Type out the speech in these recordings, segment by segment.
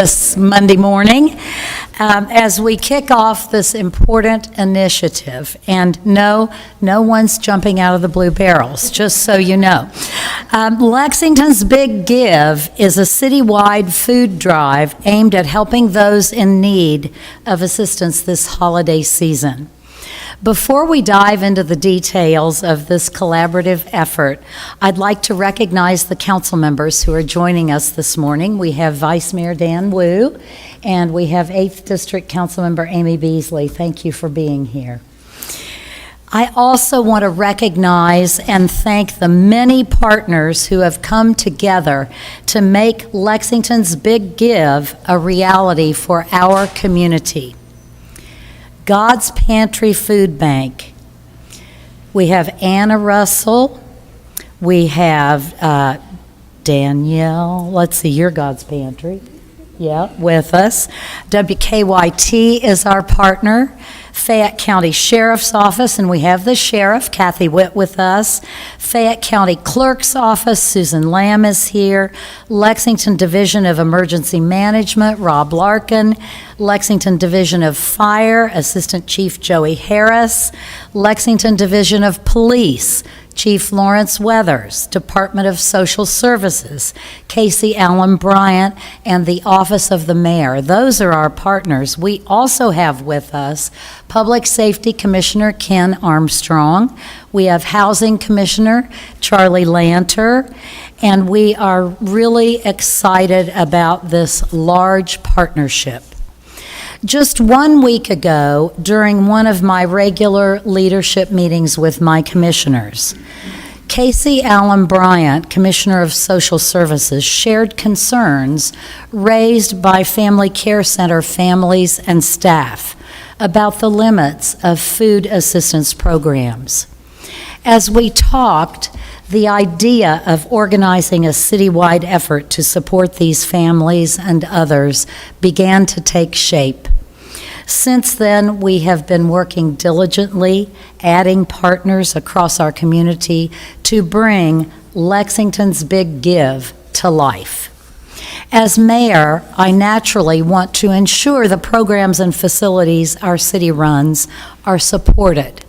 this Monday morning as we kick off this important initiative. And no one's jumping out of the blue barrels, just so you know. Lexington's Big Give is a citywide food drive aimed at helping those in need of assistance this holiday season. Before we dive into the details of this collaborative effort, I'd like to recognize the council members who are joining us this morning. We have Vice Mayor Dan Wu, and we have 8th District Councilmember Amy Beasley. Thank you for being here. I also want to recognize and thank the many partners who have come together to make Lexington's Big Give a reality for our community. God's Pantry Food Bank. We have Anna Russell. We have Danielle. Let's see, you're God's Pantry. Yeah, with us. WKYT is our partner. Fayette County Sheriff's Office, and we have the Sheriff, Kathy Witt, with us. Fayette County Clerk's Office, Susan Lamb is here. Lexington Division of Emergency Management, Rob Larkin. Lexington Division of Fire, Assistant Chief Joey Harris. Lexington Division of Police, Chief Lawrence Weathers. Department of Social Services, Casey Allen Bryant, and the Office of the Mayor. Those are our partners. We also have with us Public Safety Commissioner Ken Armstrong. We have Housing Commissioner Charlie Lanter, and we are really excited about this large partnership. Just 1 week ago, during one of my regular leadership meetings with my commissioners, Casey Allen Bryant, Commissioner of Social Services, shared concerns raised by Family Care Center families and staff about the limits of food assistance programs. As we talked, the idea of organizing a citywide effort to support these families and others began to take shape. Since then, we have been working diligently, adding partners across our community to bring Lexington's Big Give to life. As mayor, I naturally want to ensure the programs and facilities our city runs are supported,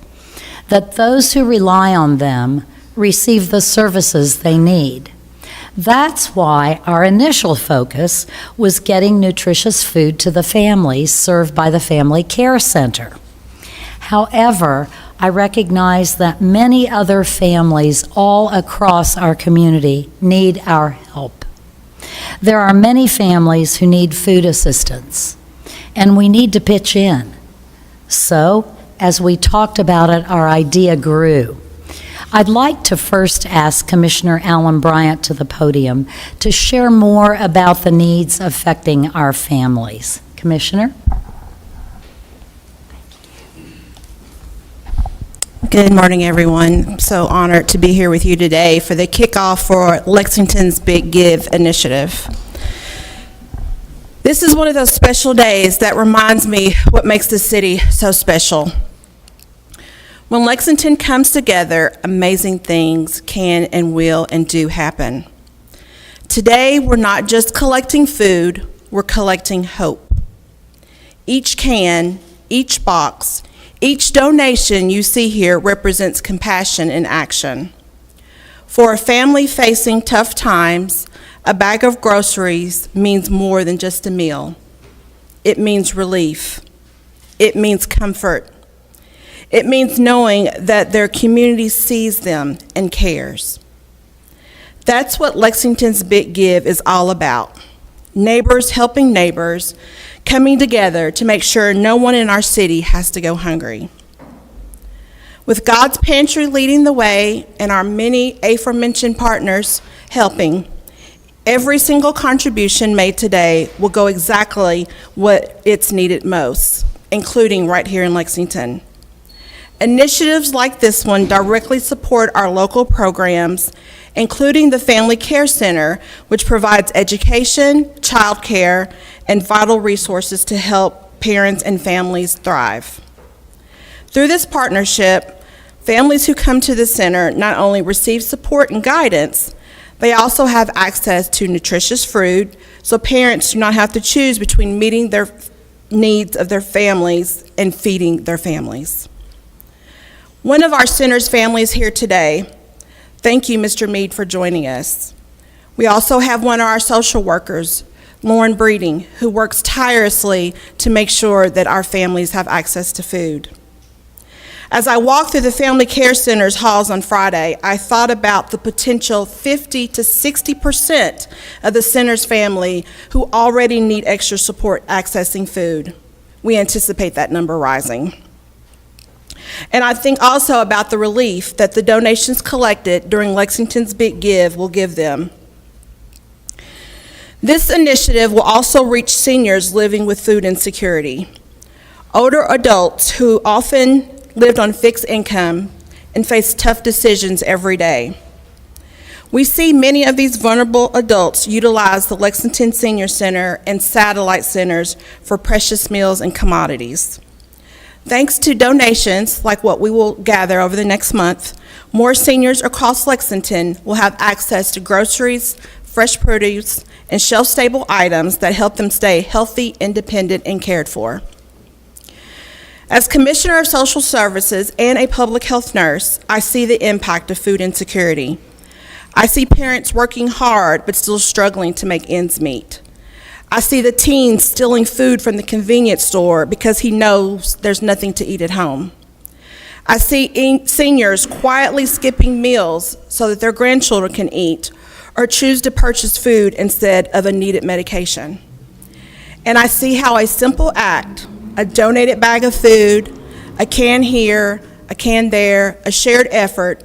that those who rely on them receive the services they need. That's why our initial focus was getting nutritious food to the families served by the Family Care Center. However, I recognize that many other families all across our community need our help. There are many families who need food assistance, and we need to pitch in. So, as we talked about it, our idea grew. I'd like to first ask Commissioner Allen Bryant to the podium to share more about the needs affecting our families. Commissioner? Good morning, everyone. I'm so honored to be here with you today for the kickoff for Lexington's Big Give initiative. This is one of those special days that reminds me what makes the city so special. When Lexington comes together, amazing things can and will and do happen. Today, we're not just collecting food, we're collecting hope. Each can, each box, each donation you see here represents compassion in action. For a family facing tough times, a bag of groceries means more than just a meal. It means relief. It means comfort. It means knowing that their community sees them and cares. That's what Lexington's Big Give is all about. Neighbors helping neighbors, coming together to make sure no one in our city has to go hungry. With God's Pantry leading the way and our many aforementioned partners helping, every single contribution made today will go exactly what it's needed most, including right here in Lexington. Initiatives like this one directly support our local programs, including the Family Care Center, which provides education, childcare, and vital resources to help parents and families thrive. Through this partnership, families who come to the center not only receive support and guidance, They also have access to nutritious food, so parents do not have to choose between meeting their needs of their families and feeding their families. One of our center's families here today. Thank you, Mr. Mead, for joining us. We also have one of our social workers, Lauren Breeding, who works tirelessly to make sure that our families have access to food. As I walked through the Family Care Center's halls on Friday, I thought about the potential 50 to 60% of the center's family who already need extra support accessing food. We anticipate that number rising. And I think also about the relief that the donations collected during Lexington's Big Give will give them. This initiative will also reach seniors living with food insecurity, older adults who often lived on fixed income and face tough decisions every day. We see many of these vulnerable adults utilize the Lexington Senior Center and satellite centers for precious meals and commodities. Thanks to donations like what we will gather over the next month, more seniors across Lexington will have access to groceries, fresh produce, and shelf-stable items that help them stay healthy, independent, and cared for. As Commissioner of Social Services and a public health nurse, I see the impact of food insecurity. I see parents working hard but still struggling to make ends meet. I see the teen stealing food from the convenience store because he knows there's nothing to eat at home. I see seniors quietly skipping meals so that their grandchildren can eat or choose to purchase food instead of a needed medication. And I see how a simple act, a donated bag of food, a can here, a can there, a shared effort,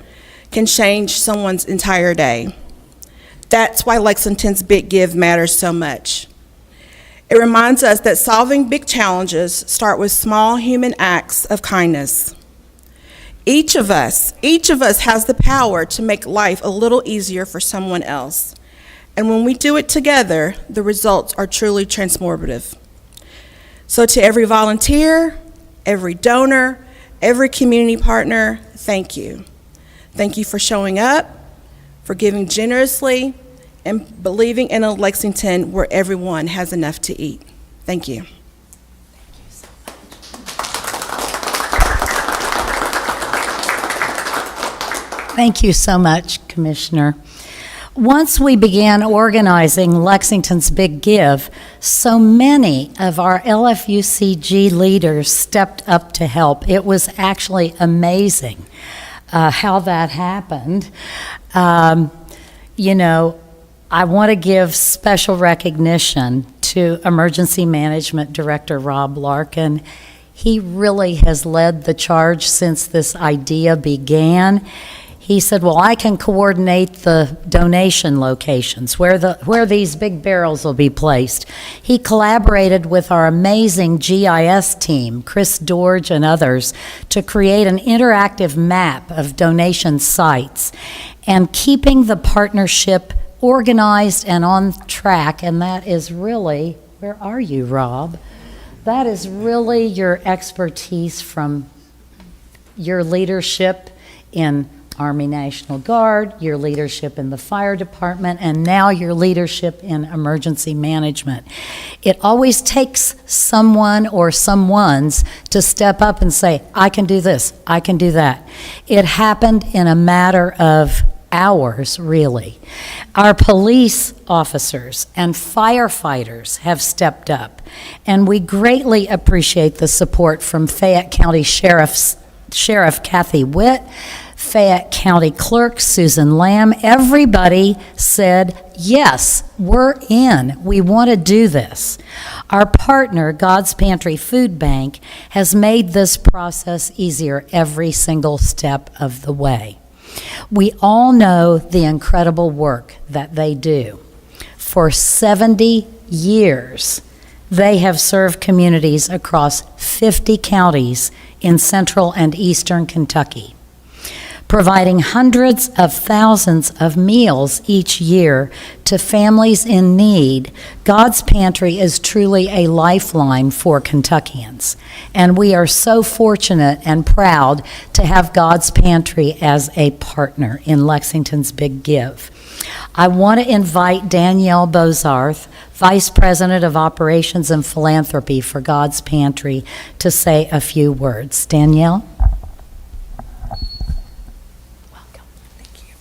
can change someone's entire day. That's why Lexington's Big Give matters so much. It reminds us that solving big challenges start with small human acts of kindness. Each of us has the power to make life a little easier for someone else. And when we do it together, the results are truly transformative. So to every volunteer, every donor, every community partner, thank you. Thank you for showing up, for giving generously, and believing in a Lexington where everyone has enough to eat. Thank you. Thank you so much, Commissioner. Once we began organizing Lexington's Big Give, so many of our LFUCG leaders stepped up to help. It was actually amazing how that happened. I want to give special recognition to Emergency Management Director Rob Larkin. He really has led the charge since this idea began. He said, well, I can coordinate the donation locations, where these big barrels will be placed. He collaborated with our amazing GIS team, Chris Dorge and others, to create an interactive map of donation sites and keeping the partnership organized and on track. And that is really, where are you, Rob? That is really your expertise from your leadership in Army National Guard, your leadership in the fire department, and now your leadership in emergency management. It always takes someone or someones to step up and say, I can do this, I can do that. It happened in a matter of hours, really. Our police officers and firefighters have stepped up, and we greatly appreciate the support from Fayette County Sheriff Kathy Witt, Fayette County Clerk Susan Lamb. Everybody said, yes, we're in. We want to do this. Our partner, God's Pantry Food Bank, has made this process easier every single step of the way. We all know the incredible work that they do. For 70 years, they have served communities across 50 counties in central and eastern Kentucky. providing hundreds of thousands of meals each year to families in need. God's Pantry is truly a lifeline for Kentuckians, and we are so fortunate and proud to have God's Pantry as a partner in Lexington's Big Give. I want to invite Danielle Bozarth, Vice President of Operations and Philanthropy for God's Pantry, to say a few words. Danielle? Welcome. Thank you.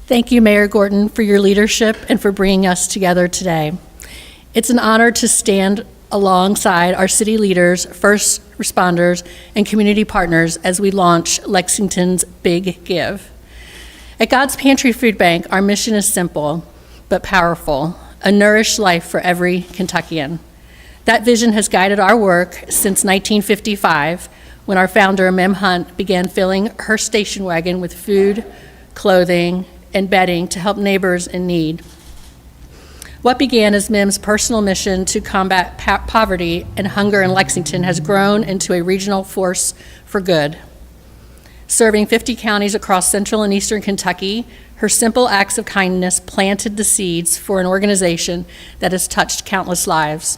Thank you, Mayor Gordon, for your leadership and for bringing us together today. It's an honor to stand alongside our city leaders, first responders, and community partners as we launch Lexington's Big Give. At God's Pantry Food Bank, our mission is simple but powerful: a nourished life for every Kentuckian. That vision has guided our work since 1955, when our founder, Mem Hunt, began filling her station wagon with food, clothing, and bedding to help neighbors in need. What began as Mem's personal mission to combat poverty and hunger in Lexington has grown into a regional force for good. Serving 50 counties across central and eastern Kentucky, her simple acts of kindness planted the seeds for an organization that has touched countless lives.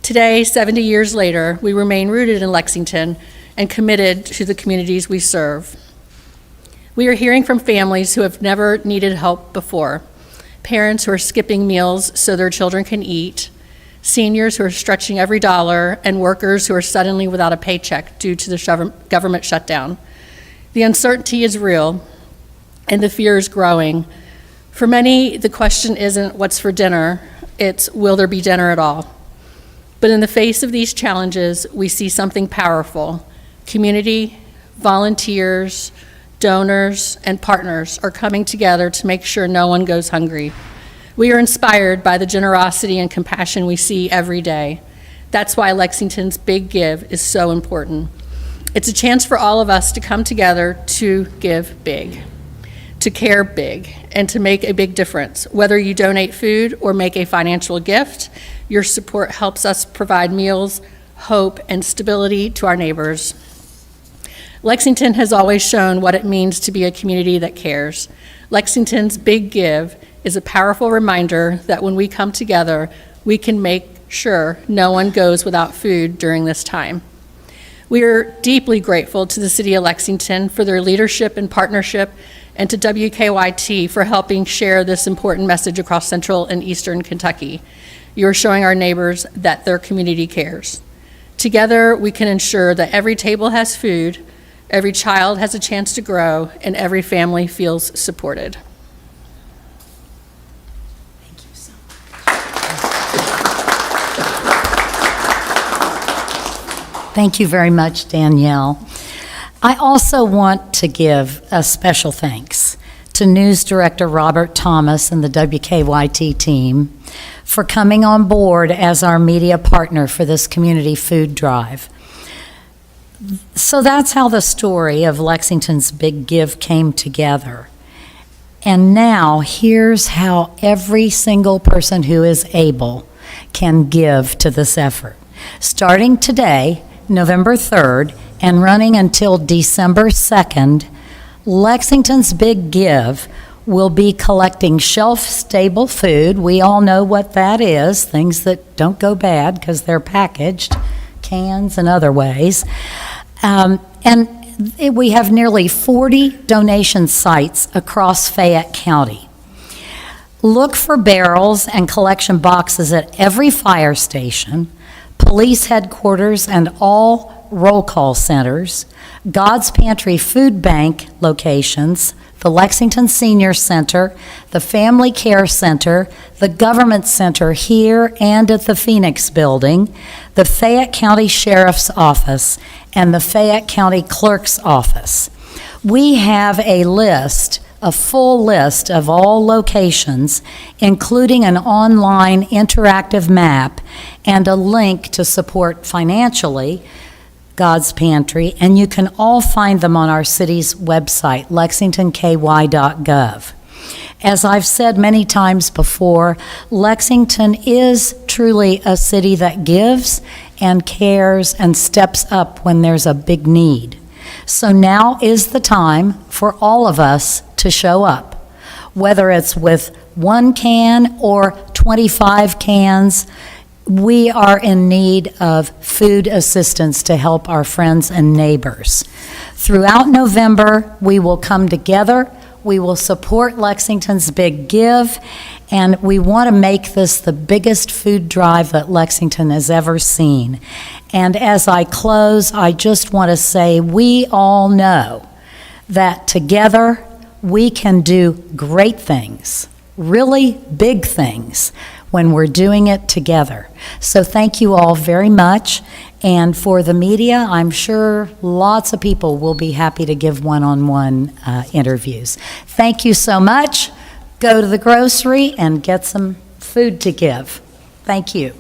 Today, 70 years later, we remain rooted in Lexington and committed to the communities we serve. We are hearing from families who have never needed help before, parents who are skipping meals so their children can eat, seniors who are stretching every dollar, and workers who are suddenly without a paycheck due to the government shutdown. The uncertainty is real, and the fear is growing. For many, the question isn't what's for dinner, it's will there be dinner at all? But in the face of these challenges, we see something powerful. Community, volunteers, donors, and partners are coming together to make sure no one goes hungry. We are inspired by the generosity and compassion we see every day. That's why Lexington's Big Give is so important. It's a chance for all of us to come together to give big, to care big, and to make a big difference. Whether you donate food or make a financial gift, your support helps us provide meals, hope, and stability to our neighbors. Lexington has always shown what it means to be a community that cares. Lexington's Big Give is a powerful reminder that when we come together, we can make sure no one goes without food during this time. We are deeply grateful to the City of Lexington for their leadership and partnership, and to WKYT for helping share this important message across central and eastern Kentucky. You are showing our neighbors that their community cares. Together, we can ensure that every table has food, every child has a chance to grow, and every family feels supported. Thank you so much. Thank you very much, Danielle. I also want to give a special thanks to News Director Robert Thomas and the WKYT team for coming on board as our media partner for this community food drive. So that's how the story of Lexington's Big Give came together. And now here's how every single person who is able can give to this effort. Starting today, November 3rd, and running until December 2nd, Lexington's Big Give will be collecting shelf-stable food. We all know what that is, things that don't go bad because they're packaged, cans and other ways. We have nearly 40 donation sites across Fayette County. Look for barrels and collection boxes at every fire station, police headquarters, and all roll call centers, God's Pantry Food Bank locations, the Lexington Senior Center, the Family Care Center, the Government Center here and at the Phoenix Building, the Fayette County Sheriff's Office, and the Fayette County Clerk's Office. We have a full list of all locations, including an online interactive map and a link to support financially God's Pantry, and you can all find them on our city's website, lexingtonky.gov. As I've said many times before, Lexington is truly a city that gives, and cares and steps up when there's a big need. So now is the time for all of us to show up, whether it's with 1 can or 25 cans. We are in need of food assistance to help our friends and neighbors. Throughout November, we will come together, we will support Lexington's Big Give, and we want to make this the biggest food drive that Lexington has ever seen. And as I close, I just want to say we all know that together we can do great things, really big things, when we're doing it together. So thank you all very much. And for the media, I'm sure lots of people will be happy to give one-on-one interviews. Thank you so much. Go to the grocery and get some food to give. Thank you.